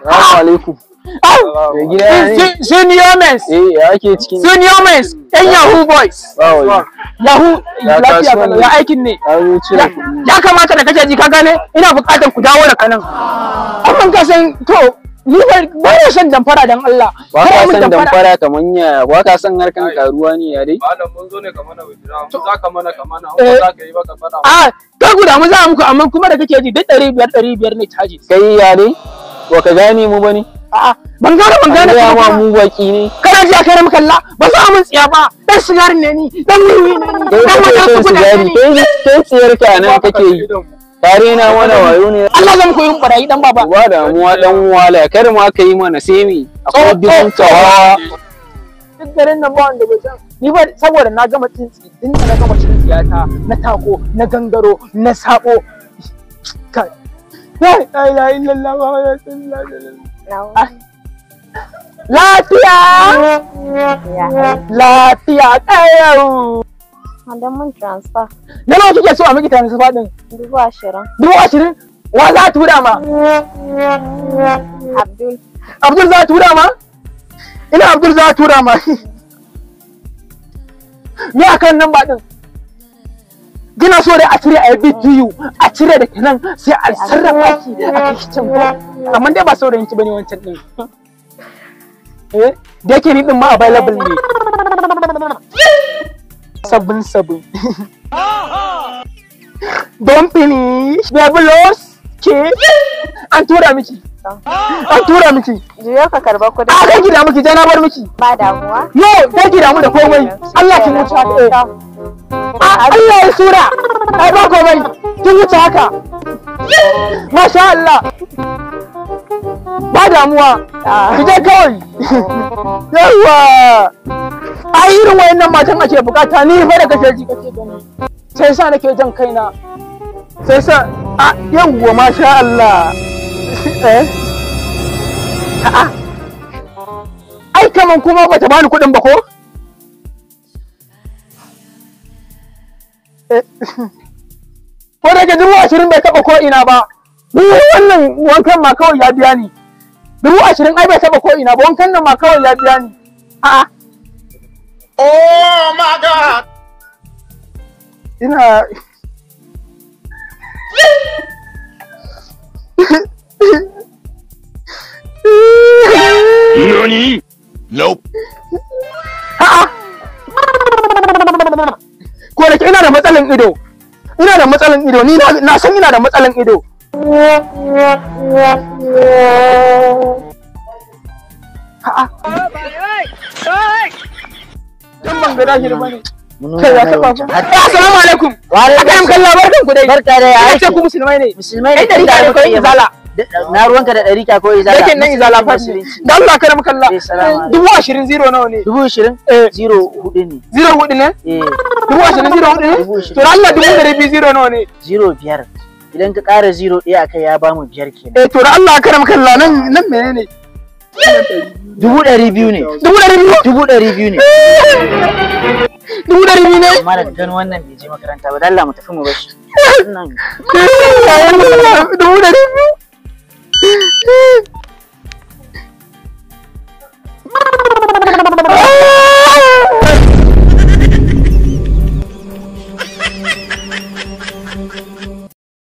Assalamu alaikum. Senior men. Ya ake cikin Senior men. Yan Yahoo boys. Yahoo lafiya kana ya aikin ne. Ya kamata da kake ji ka gane ina buƙatar ku dawo da kanan. Amma ka san to ni ba na son damfara dan Allah. Ba ka san damfara kaman ya ba ka san harkan karuwa ne ya dai. Malam mun zo ne kamar na wajira mu za ka mana kamar na za ka yi ba ka fada. Ka guda mu za muku amma kuma da kake ji duk 500 ne caji. Kai ya dai ba ka gane mu bane. Ban gane ya ma mu baki ne. Kana ji akai mu kalla ba za mun tsiya ba. Dan sigarin ne ni, dan wiwi ne ni. Dan wata sigari kai tsiyar ka nan kake yi. Tare na mana wayo ne. Allah zan koyi barayi dan baba. Ba da mu dan wala kar ma kai mana sai mi. Akwai dubin tawa. Duk garin nan ba wanda bai san. Ni ba saboda na gama tintsi din da na gama tsintsiyata na tako na gangaro na sako. Kai. La ilaha illallah Muhammadur rasulullah. Lafiya! Lafiya ƙayau! Hadan mun transfer. Na nawa kike so a miki transfer din? 20,000. 20,000? Wa za a tura ma? Abdul. Abdul za a tura ma? Ina Abdul za a tura ma. Me akan nan ba din? Gina so dai a cire a BTU, a cire da kenan sai a sarrafa ki a kai can ko. Amma dai ba saurayin ki bane wancan din. Da yake ni din ma available ne. Sabun. Don't finish. Babulos ke an tura miki. Jiyo ka karba kudi. Kai gida miki, na bar miki. Ba damuwa. Yo, kai gida mu da komai. Allah ki mutu haka. Allah ya sura. Ai ba komai. Kin wuce haka. Masha Allah. Ba damuwa. Ki je kawai. Yawa. Ai irin wayannan matan ake bukata ni fa da kake ji kake gani. Sai sa nake jan kaina. Sai sa yawa masha Allah. Ai kaman kuma bata bani kuɗin ba ko? Ko da ke 20,000 bai taɓa ko ina ba. Wannan wankan ma kawai ya biya ni. 20,000 ai bai taɓa ko ina ba, wankan nan ma kawai ya biya ni. Oh my God! Ina Nani? Nope. Ko da ke ina da matsalan ido. Ni na san ina da matsalan ido. Dan ban gada shi da bane. Kai ya taba ku. Assalamu alaikum. Wa alaikum kallah barkan ku dai. Barka da ai ce ku musulmai ne. Musulmai ne da ko izala. Na ruwanka da ɗarika ko izala. Yake nan izala fa. Dan Allah kada muka Allah. 20,000 zero nawa ne? 20,000 zero hudu ne. Zero hudu ne? 20,000 zero hudu ne? To Allah 200 zero nawa ne? Zero biyar. Idan ka ƙara zero ɗaya akai ya bamu 5 kenan. To da Allah kada muka Allah nan menene? 200,000 ne. 200,000 ne. 200,000 ne? Amma daga gano wannan bai je makaranta ba, dan Allah mu tafi mu bashi. 200,000